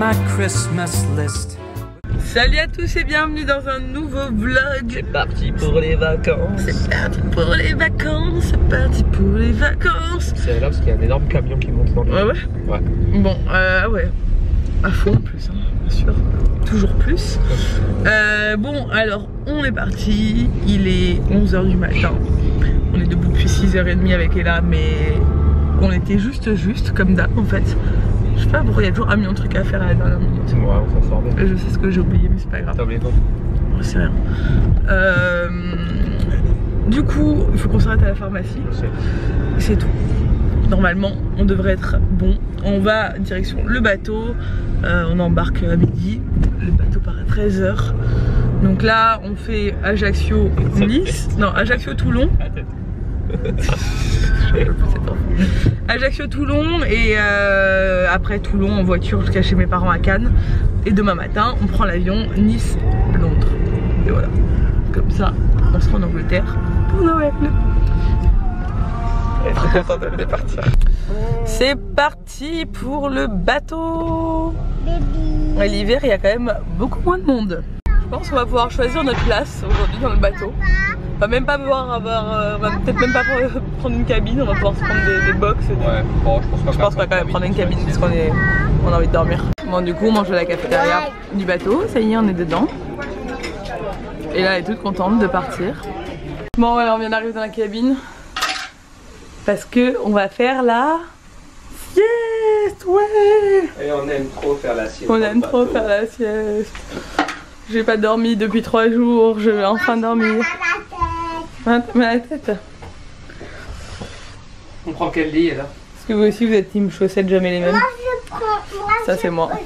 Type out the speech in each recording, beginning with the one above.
my Christmas list. Salut à tous et bienvenue dans un nouveau vlog. C'est parti pour les vacances. C'est parti pour les vacances. C'est parti pour les vacances. C'est là parce qu'il y a un énorme camion qui monte dans le... Ouais. Bon, ouais. À fond en plus, hein, bien sûr. Toujours plus. Bon, alors, on est parti. Il est 11 h du matin. On est debout depuis 6 h 30 avec Ella, mais on était juste comme d'hab en fait. Je sais pas pourquoi il y a toujours un million de trucs à faire à la dernière minute. Ouais, on s'en sort bien. Je sais ce que j'ai oublié, mais c'est pas grave. T'as oublié quoi? C'est rien. Du coup, il faut qu'on s'arrête à la pharmacie. C'est tout. Normalement, on devrait être bon. On va direction le bateau. On embarque à midi. Le bateau part à 13 h. Donc là, on fait Ajaccio-Nice. Non, Ajaccio-Toulon. Ajaccio-Toulon et après Toulon en voiture jusqu'à chez mes parents à Cannes. Et demain matin, on prend l'avion Nice-Londres. Et voilà. Comme ça, on sera en Angleterre pour Noël. Elle est trop contente de partir. C'est parti pour le bateau. L'hiver, il y a quand même beaucoup moins de monde. Je pense qu'on va pouvoir choisir notre place aujourd'hui dans le bateau. On va même pas pouvoir avoir, on va peut-être même pas prendre une cabine, on va pouvoir se prendre des box. Ouais, bon, je pense qu'on va quand même prendre une cabine parce qu'on a envie de dormir. Bon, du coup, on mange à la cafétéria du bateau, ça y est, on est dedans. Et là, elle est toute contente de partir. Bon, voilà, on vient d'arriver dans la cabine parce que on va faire la sieste, ouais. Et on aime trop faire la sieste. On aime trop faire la sieste. J'ai pas dormi depuis 3 jours, je vais enfin dormir. Mais la tête. On prend quel lit là? Est-ce que vous aussi vous êtes team chaussettes jamais les mêmes? Moi je prends. Ça c'est moi. Je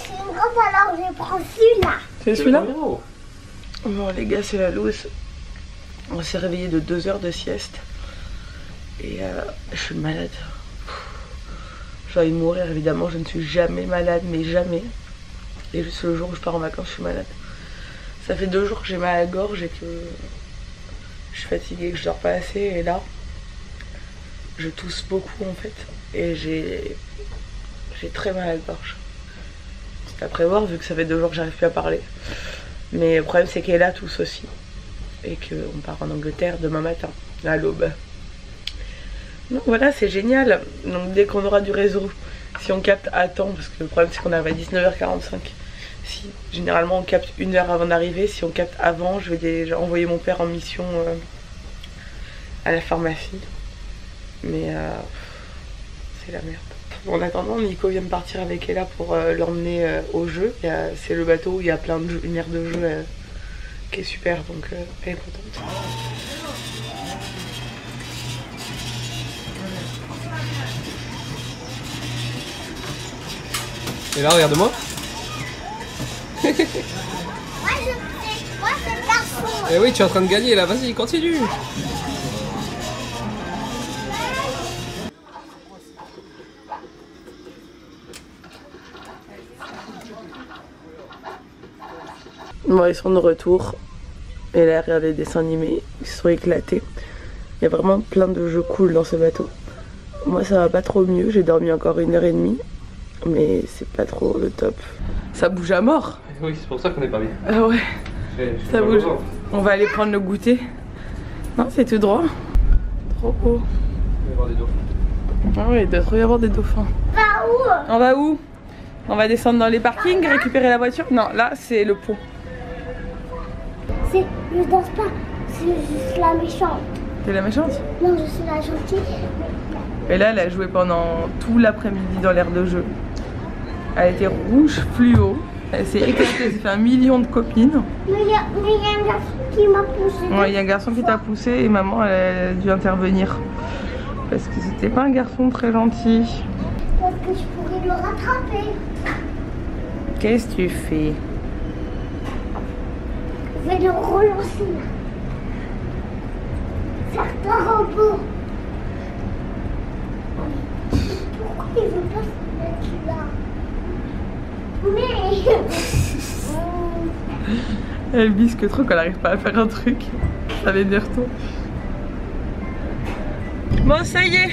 suis une grosse alors je prends celui-là. C'est celui-là? Bon les gars, c'est la loose. On s'est réveillé de 2 heures de sieste. Et je suis malade. J'ai envie de mourir évidemment, je ne suis jamais malade, mais jamais. Et juste le jour où je pars en vacances, je suis malade. Ça fait 2 jours que j'ai mal à la gorge et que je suis fatiguée, que je dors pas assez. Et là, je tousse beaucoup en fait. Et j'ai très mal à la gorge. C'est à prévoir vu que ça fait 2 jours que j'arrive plus à parler. Mais le problème c'est qu'elle a tousse aussi. Et qu'on part en Angleterre demain matin, à l'aube. Donc voilà, c'est génial. Donc dès qu'on aura du réseau, si on capte à temps, parce que le problème c'est qu'on arrive à 19 h 45. Si généralement on capte 1 heure avant d'arriver, si on capte avant, je vais déjà envoyer mon père en mission à la pharmacie. Mais c'est la merde. En attendant, Nico vient de partir avec Ella pour l'emmener au jeu. C'est le bateau où il y a plein de jeux, une aire de jeu qui est super, donc elle est contente. Et là, regarde-moi. Moi c'est le garçon. Eh oui, tu es en train de gagner là, vas-y, continue. Bon, ils sont de retour. Et là, regardez les dessins animés, ils se sont éclatés. Il y a vraiment plein de jeux cool dans ce bateau. Moi, ça va pas trop mieux, j'ai dormi encore 1 h 30. Mais c'est pas trop le top. Ça bouge à mort. Oui, c'est pour ça qu'on est pas bien. Ah ouais, ça bouge. On va aller prendre le goûter. Non, c'est tout droit. Trop beau. Il va y avoir des dauphins. Ah oui, il doit trop y avoir des dauphins. Va où? On va où? On va descendre dans les parkings, récupérer la voiture? Non, là c'est le pont. Je danse pas, c'est juste la méchante. T'es la méchante? Non, je suis la gentille. Et là, elle a joué pendant tout l'après-midi dans l'aire de jeu. Elle était rouge fluo. Elle s'est éclatée, elle s'est fait 1 million de copines. Mais il y a un garçon qui m'a poussé. Ouais, il y a un garçon qui t'a poussé et maman elle a dû intervenir. Parce que c'était pas un garçon très gentil. Parce que je pourrais le rattraper. Qu'est-ce que tu fais? Je vais le relancer. Certains robots. Pourquoi il veut pas se mettre là? Mais... Elle bisque trop qu'elle n'arrive pas à faire un truc. Ça l'énerve trop. Bon, ça y est,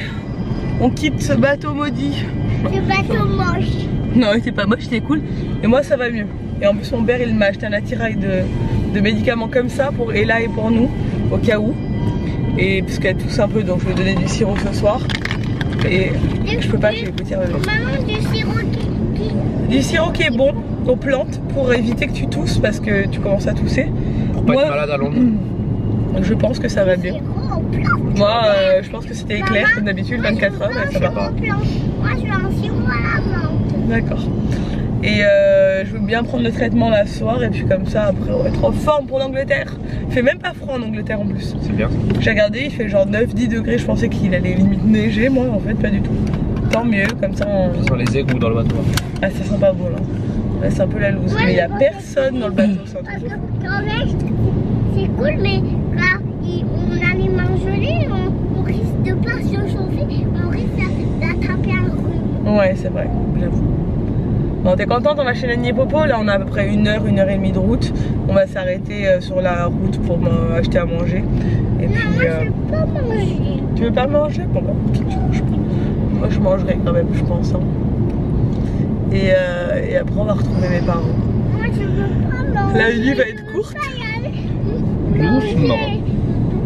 on quitte ce bateau maudit. Ce bateau moche. Non, il était pas moche, il était cool. Et moi, ça va mieux. Et en plus, mon père, il m'a acheté un attirail de médicaments comme ça pour Ella et pour nous, au cas où. Et parce qu'elle tousse un peu, donc je vais donner du sirop ce soir. Et je peux pas, j'ai les petits bébés. Maman, du sirop Du sirop qui est bon aux plantes pour éviter que tu tousses parce que tu commences à tousser. Pour pas être malade à Londres. Je pense que ça va bien. Moi, je pense que c'était éclair comme d'habitude, 24 heures, mais ça va. Moi, je veux un sirop à la menthe. D'accord. Et je veux bien prendre le traitement là ce soir et puis comme ça après on va être en forme pour l'Angleterre. Il fait même pas froid en Angleterre en plus. C'est bien. J'ai regardé, il fait genre 9-10 degrés, je pensais qu'il allait limite neiger, moi en fait pas du tout. Tant mieux, comme ça on... Sur les égouts dans le bateau. Ah ça sent pas beau là. Là c'est un peu la loose, mais il y a personne dans le bateau, c'est un Parce truc. que quand même, c'est cool, mais là, on a les mains gelées, on risque de pas se chauffer, on risque d'attraper un rhume. Ouais c'est vrai, j'avoue. Bon, t'es contente, on va chez Nanny et Popo, là on a à peu près 1 heure, 1 heure et demie de route. On va s'arrêter sur la route pour acheter à manger. Et Non, puis, moi je veux pas manger. tu veux pas manger? Bon bah, tu manges pas. Moi je mangerai quand même, je pense. Hein. Et après on va retrouver mes parents. Moi je veux pas manger. La nuit va être courte. Doucement.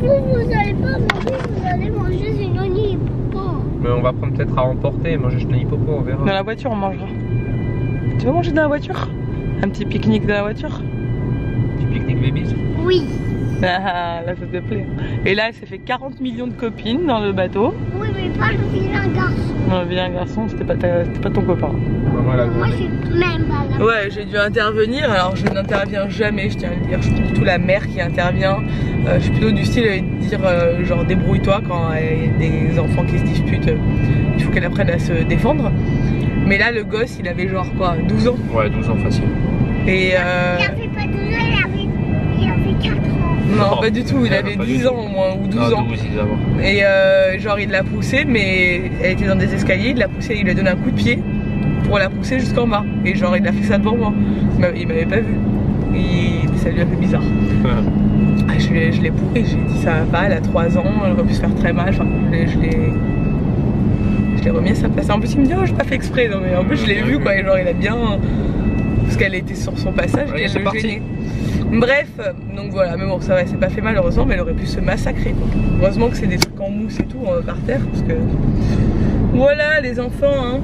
Vous allez pas manger, vous allez manger chez Nanny et Popo. Mais on va prendre peut-être à emporter et manger chez Nanny Popo, on verra. Dans la voiture on mangera. Tu veux manger dans la voiture? Un petit pique-nique dans la voiture? Du pique-nique babies. Oui. Ah, là ça te plaît. Et là elle s'est fait 40 millions de copines dans le bateau. Oui, mais pas le vilain garçon. Non, le vilain garçon, c'était pas ton copain. Maman, elle a Moi, gros. je suis même pas là. Ouais, j'ai dû intervenir. Alors, je n'interviens jamais, je tiens à le dire. Je suis plutôt la mère qui intervient. Je suis plutôt du style à dire genre débrouille-toi quand il y a des enfants qui se disputent. Il faut qu'elle apprenne à se défendre. Mais là, le gosse, il avait genre quoi, 12 ans. Ouais, 12 ans facile. Et Il avait pas 12 ans, il avait 4 ans. non, Non, pas du tout. Il avait pas 10 du ans tout. au moins, ou 12 Non, ans. 12, il doit avoir. Et genre, il l'a poussée, mais elle était dans des escaliers. Il l'a poussée, il lui a donné un coup de pied pour la pousser jusqu'en bas. Et genre, il a fait ça devant moi. Il m'avait pas vu. Ça lui a fait bizarre. Ah, je l'ai pourri, j'ai dit ça va pas, elle a 3 ans, elle aurait pu se faire très mal. Enfin, je l'ai remis à sa place. En plus, il me dit, oh, j'ai pas fait exprès. Non, mais en plus, je l'ai vu, quoi. Et genre, il a bien. Parce qu'elle était sur son passage, Ouais, et c'est elle le parti. gênait. Bref, donc voilà, mais bon, ça va, c'est pas fait mal, heureusement, mais elle aurait pu se massacrer, quoi. Heureusement que c'est des trucs en mousse et tout par terre, parce que. Voilà, les enfants, hein.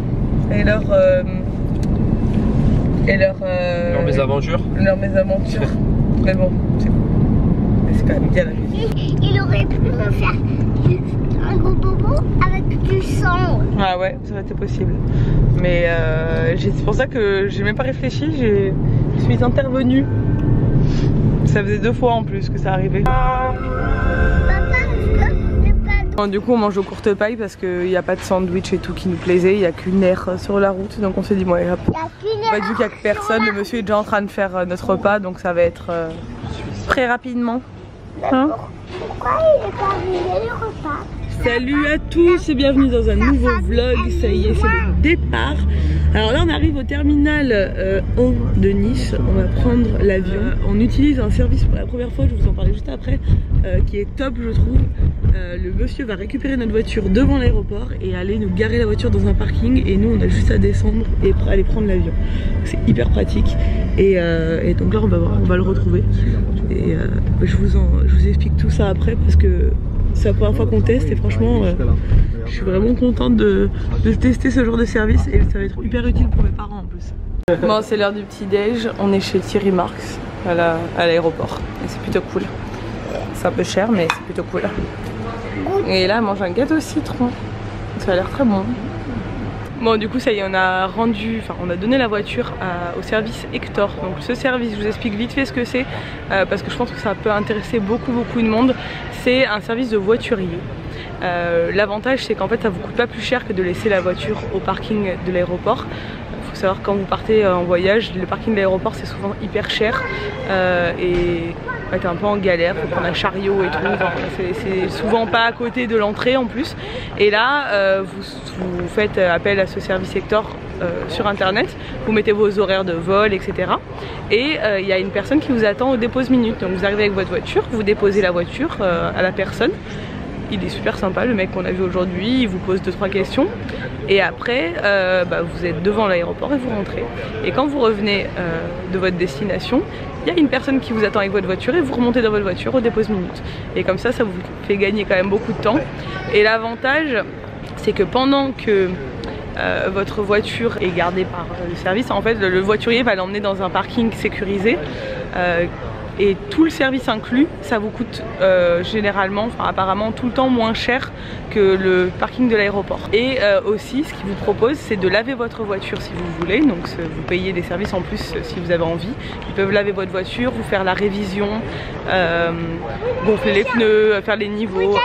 Et leur. Leurs mésaventures. Leurs mésaventures. Mais bon, c'est cool. C'est quand même bien la vie. Il aurait pu me faire un gros bobo avec du sang. Ah ouais, ça aurait été possible. Mais c'est pour ça que j'ai même pas réfléchi, je suis intervenue. Ça faisait 2 fois en plus que ça arrivait. Papa, est-ce que le pas Bon, du coup on mange aux courtes pailles parce qu'il n'y a pas de sandwich et tout qui nous plaisait, il n'y a qu'une aire sur la route, donc on s'est dit bon allez hop. il y a qu'une En fait, vu qu'il n'y a que personne, le monsieur est déjà en train de faire notre repas, donc ça va être très rapidement. Hein? Pourquoi il est pas arrivé le repas? Salut à tous et bienvenue dans un nouveau vlog, ça y est c'est le départ. Alors là on arrive au terminal 1 de Nice, on va prendre l'avion. On utilise un service pour la première fois, je vous en parlais juste après, qui est top je trouve. Le monsieur va récupérer notre voiture devant l'aéroport et aller nous garer la voiture dans un parking et nous on a juste à descendre et aller prendre l'avion. C'est hyper pratique et donc là on va voir, on va le retrouver et je vous explique tout ça après parce que c'est la première fois qu'on teste et franchement je suis vraiment contente de tester ce genre de service et ça va être hyper utile pour mes parents en plus. Bon c'est l'heure du petit déj, on est chez Thierry Marx à l'aéroport et c'est plutôt cool. C'est un peu cher mais c'est plutôt cool. Et là, elle mange un gâteau au citron. Ça a l'air très bon. Bon, du coup, ça y est, on a donné la voiture au service Hector. Donc, ce service, je vous explique vite fait ce que c'est parce que je pense que ça peut intéresser beaucoup de monde. C'est un service de voiturier. L'avantage, c'est qu'en fait, ça vous coûte pas plus cher que de laisser la voiture au parking de l'aéroport. Il faut savoir quand vous partez en voyage, le parking de l'aéroport c'est souvent hyper cher et t'es un peu en galère, faut prendre un chariot et tout, enfin, c'est souvent pas à côté de l'entrée en plus. Et là vous faites appel à ce service Hector sur internet, vous mettez vos horaires de vol etc. Et il y a une personne qui vous attend au dépose minute, donc vous arrivez avec votre voiture, vous déposez la voiture à la personne. il est super sympa le mec qu'on a vu aujourd'hui, il vous pose 2-3 questions et après vous êtes devant l'aéroport et vous rentrez. Et quand vous revenez de votre destination, il y a une personne qui vous attend avec votre voiture et vous remontez dans votre voiture au dépose minute. Et comme ça vous fait gagner quand même beaucoup de temps. Et l'avantage c'est que pendant que votre voiture est gardée par le service, en fait le voiturier va l'emmener dans un parking sécurisé et tout le service inclus, ça vous coûte généralement, enfin apparemment tout le temps moins cher que le parking de l'aéroport. Et aussi ce qu'ils vous proposent c'est de laver votre voiture si vous voulez, donc vous payez des services en plus si vous avez envie. Ils peuvent laver votre voiture, vous faire la révision, gonfler les pneus, faire les niveaux.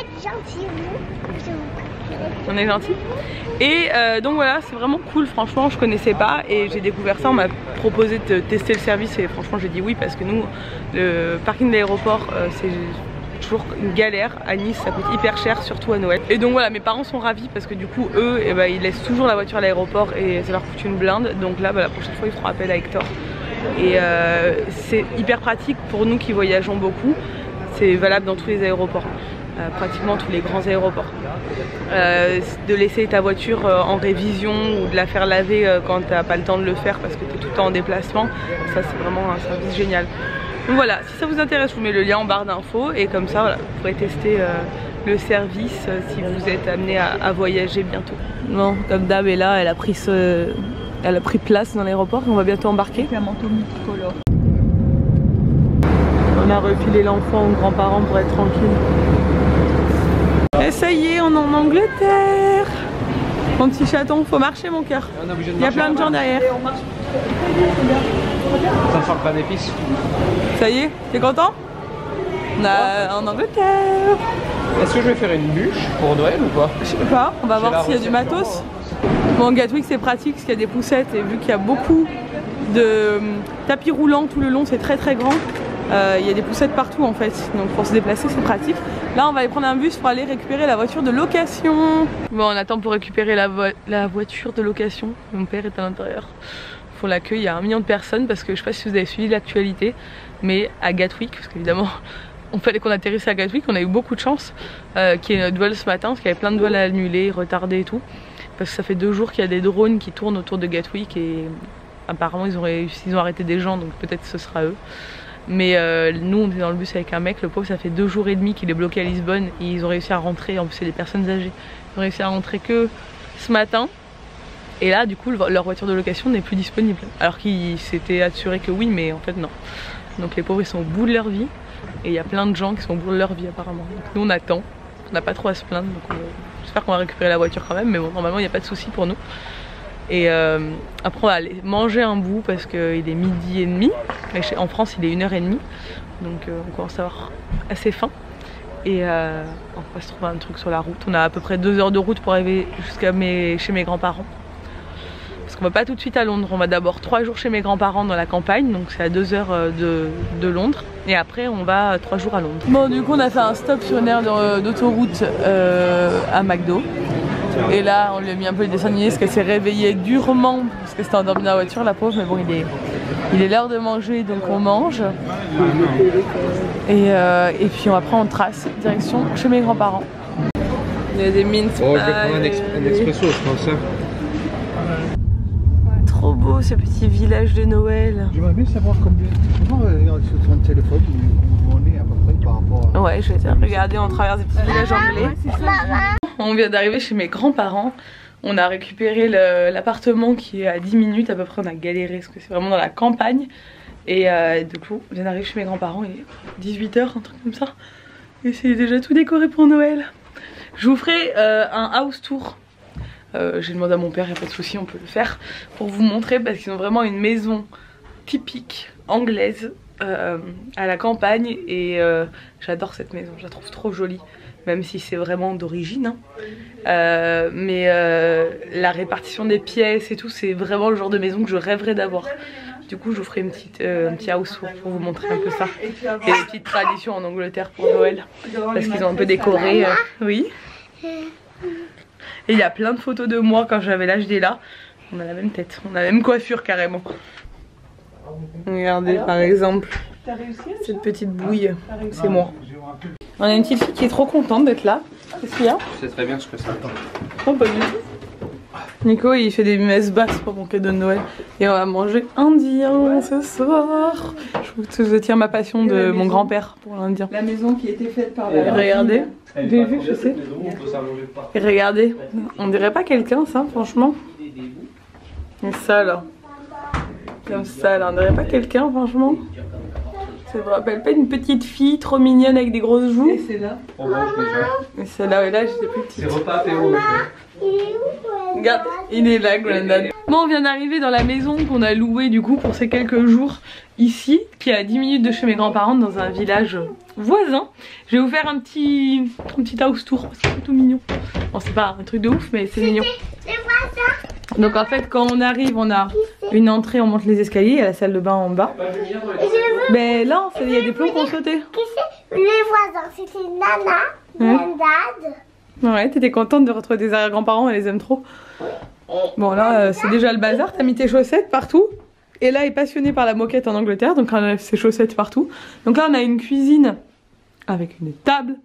On est gentil. Et donc voilà, c'est vraiment cool, franchement je connaissais pas et j'ai découvert ça, on m'a proposé de tester le service et franchement j'ai dit oui parce que nous le parking de l'aéroport c'est toujours une galère à Nice, ça coûte hyper cher surtout à Noël. Et donc voilà, mes parents sont ravis parce que du coup eux ils laissent toujours la voiture à l'aéroport et ça leur coûte une blinde, donc là la prochaine fois ils feront appel à Hector. Et c'est hyper pratique pour nous qui voyageons beaucoup, c'est valable dans tous les aéroports. Pratiquement tous les grands aéroports. De laisser ta voiture en révision ou de la faire laver quand t'as pas le temps de le faire parce que tu es tout le temps en déplacement, ça c'est vraiment un service génial. Donc voilà, si ça vous intéresse, je vous mets le lien en barre d'infos et comme ça voilà, vous pourrez tester le service si vous êtes amené à voyager bientôt. Bon, comme d'hab, et là elle a pris place dans l'aéroport et on va bientôt embarquer. Un manteau multicolore. On a refilé l'enfant aux grands-parents pour être tranquille. Et ça y est, on est en Angleterre. Mon petit chaton, faut marcher mon cœur. Il y a plein de gens derrière. Ça sent le pain d'épices. Ça y est, t'es content? On est en Angleterre. Est-ce que je vais faire une bûche pour Noël ou pas? Je sais pas, on va voir s'il y a du matos. Bon, Gatwick c'est pratique parce qu'il y a des poussettes et vu qu'il y a beaucoup de tapis roulants tout le long, c'est très grand. Il y a des poussettes partout en fait, donc pour se déplacer c'est pratique. Là on va aller prendre un bus pour aller récupérer la voiture de location. Bon, on attend pour récupérer la voiture de location. Mon père est à l'intérieur. Ils font l'accueil, il y a 1 million de personnes parce que je sais pas si vous avez suivi l'actualité, mais à Gatwick, parce qu'évidemment on fallait qu'on atterrisse à Gatwick, on a eu beaucoup de chance qu'il y ait notre vol ce matin parce qu'il y avait plein de vols à annuler, retardés et tout. Parce que ça fait 2 jours qu'il y a des drones qui tournent autour de Gatwick et apparemment ils ont arrêté des gens, donc peut-être ce sera eux. Mais nous on est dans le bus avec un mec, le pauvre ça fait 2 jours et demi qu'il est bloqué à Lisbonne et ils ont réussi à rentrer, en plus c'est des personnes âgées, ils ont réussi à rentrer que ce matin. Et là du coup leur voiture de location n'est plus disponible. Alors qu'ils s'étaient assurés que oui mais en fait non. Donc les pauvres ils sont au bout de leur vie et il y a plein de gens qui sont au bout de leur vie apparemment. Donc nous on attend, on n'a pas trop à se plaindre, donc j'espère qu'on va récupérer la voiture quand même, mais bon normalement il n'y a pas de souci pour nous. Et après on va aller manger un bout parce qu'il est 12h30. En France il est 1h30. Donc on commence à avoir assez faim. Et on va se trouver un truc sur la route. On a à peu près 2 heures de route pour arriver jusqu'à chez mes grands-parents. Parce qu'on va pas tout de suite à Londres. On va d'abord 3 jours chez mes grands-parents dans la campagne. Donc c'est à 2 heures de Londres. Et après on va 3 jours à Londres. Bon du coup on a fait un stop sur une aire d'autoroute à McDo. Et là on lui a mis un peu le dessin animé parce qu'elle s'est réveillée durement parce qu'elle s'était endormie dans la voiture la pauvre, mais bon il est l'heure de manger donc on mange. Et puis après on trace direction chez mes grands-parents. Il y a des mince pies. Oh je vais prendre un expresso je pense. Trop beau ce petit village de Noël. J'aimerais bien savoir comment sur ton téléphone où on est à peu près par rapport à... Ouais, je vais regarder, on traverse des petits villages anglais. On vient d'arriver chez mes grands-parents. On a récupéré l'appartement qui est à 10 minutes à peu près. On a galéré parce que c'est vraiment dans la campagne. Et du coup, on vient d'arriver chez mes grands-parents. Il est 18h, un truc comme ça. Et c'est déjà tout décoré pour Noël. Je vous ferai un house tour. J'ai demandé à mon père, il n'y a pas de souci, on peut le faire. Pour vous montrer parce qu'ils ont vraiment une maison typique anglaise à la campagne. Et j'adore cette maison, je la trouve trop jolie. Même si c'est vraiment d'origine hein. Mais la répartition des pièces et tout, c'est vraiment le genre de maison que je rêverais d'avoir. Du coup je vous ferai un petit house tour pour vous montrer un peu ça. Et les petites traditions en Angleterre pour Noël. Parce qu'ils ont un peu décoré. Oui. Et il y a plein de photos de moi quand j'avais l'âge d'Ella. On a la même tête, on a la même coiffure carrément. Regardez par exemple cette petite bouille, c'est moi. On a une petite fille qui est trop contente d'être là. Qu'est-ce qu'il y a? Je sais très bien ce que ça attend. Oh, pas du tout. Nico, il fait des messes basses pour mon cadeau de Noël. Et on va manger indien ce soir. Je tiens ma passion de mon grand-père pour l'indien. La maison qui a été faite par la... Regardez. J'ai vu, je sais. Et regardez. On dirait pas quelqu'un, ça, franchement. Et ça, là. Comme ça, là. On dirait pas quelqu'un, franchement. Ça me rappelle pas une petite fille trop mignonne avec des grosses joues. Et c'est là. On mange déjà. Et c'est là, et là, j'étais plus petite. C'est repas apéro. Regarde, il est là, Grandad. Bon, on vient d'arriver dans la maison qu'on a louée du coup pour ces quelques jours ici, qui est à 10 minutes de chez mes grands-parents dans un village voisin. Je vais vous faire un petit house tour parce que c'est tout mignon. Bon, c'est pas un truc de ouf, mais c'est mignon. Donc en fait, quand on arrive, on a une entrée, on monte les escaliers, il y a la salle de bain en bas. Mais là, il y a des plombs qu'on sautait. Les voisins, c'était Nana, Grandad. Ouais, t'étais contente de retrouver tes arrière-grands-parents, elle les aime trop. Bon là, c'est déjà le bazar, t'as mis tes chaussettes partout. Et là, elle est passionnée par la moquette en Angleterre, donc elle enlève ses chaussettes partout. Donc là, on a une cuisine avec une table,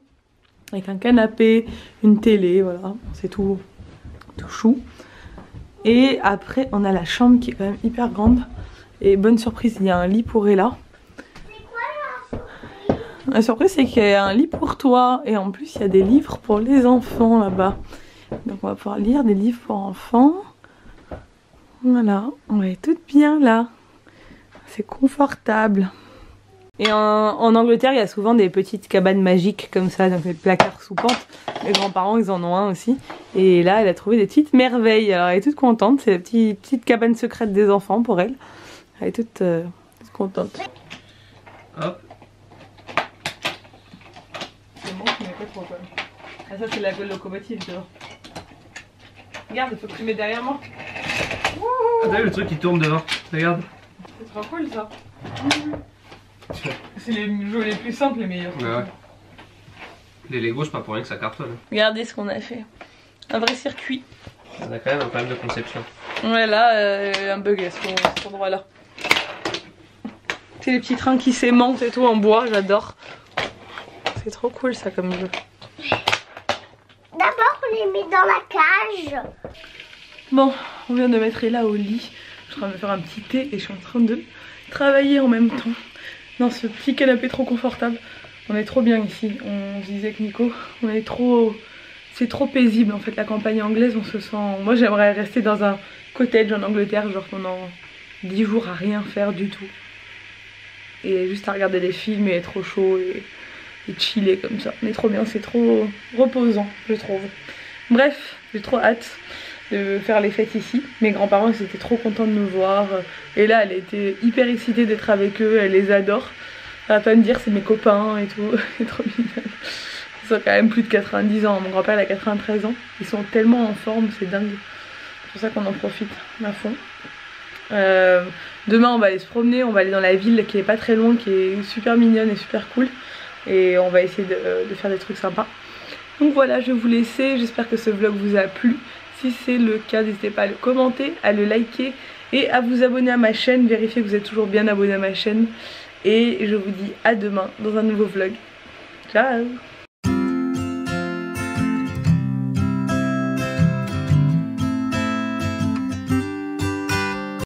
avec un canapé, une télé, voilà, c'est tout chou. Et après, on a la chambre qui est quand même hyper grande. Et bonne surprise, il y a un lit pour Ella. La surprise, c'est qu'il y a un lit pour toi. Et en plus, il y a des livres pour les enfants là-bas. Donc on va pouvoir lire des livres pour enfants. Voilà, on est toutes bien là. C'est confortable. Et en Angleterre, il y a souvent des petites cabanes magiques comme ça, donc des placards sous pente. Mes grands-parents, ils en ont un aussi. Et là, elle a trouvé des petites merveilles. Alors elle est toute contente. C'est la petite cabane secrète des enfants pour elle. Elle est toute contente. Hop. C'est bon, tu mets pas trop quoi. Ah, ça, c'est la locomotive dehors. Regarde, il faut que tu mets derrière moi. Ah, t'as vu le truc qui tourne devant? Regarde. C'est trop cool ça. C'est les jeux les plus simples, les meilleurs. Ouais. Les Lego, c'est pas pour rien que ça cartonne. Regardez ce qu'on a fait. Un vrai circuit. On a quand même un problème de conception. Ouais, là, un bug à cet endroit-là. C'est les petits trains qui s'aimantent et tout en bois, j'adore. C'est trop cool ça comme jeu. D'abord, on les met dans la cage. Bon, on vient de mettre Ella au lit. Je suis en train de faire un petit thé et je suis en train de travailler en même temps. Dans ce petit canapé trop confortable. On est trop bien ici. On se disait que Nico, on est trop... C'est trop paisible en fait, la campagne anglaise, on se sent... Moi j'aimerais rester dans un cottage en Angleterre, genre pendant 10 jours à rien faire du tout. Et juste à regarder des films et être au chaud et chiller comme ça. On est trop bien, c'est trop reposant je trouve. Bref, j'ai trop hâte de faire les fêtes ici. Mes grands-parents ils étaient trop contents de nous voir. Et là elle était hyper excitée d'être avec eux, elle les adore. Elle va pas me dire c'est mes copains et tout, c'est trop mignon. Ils ont quand même plus de 90 ans, mon grand-père il a 93 ans. Ils sont tellement en forme, c'est dingue. C'est pour ça qu'on en profite à fond. Demain on va aller se promener, on va aller dans la ville qui est pas très loin, qui est super mignonne et super cool. Et on va essayer de faire des trucs sympas. Donc voilà, je vais vous laisser, j'espère que ce vlog vous a plu. Si c'est le cas, n'hésitez pas à le commenter, à le liker et à vous abonner à ma chaîne. Vérifiez que vous êtes toujours bien abonné à ma chaîne. Et je vous dis à demain dans un nouveau vlog. Ciao!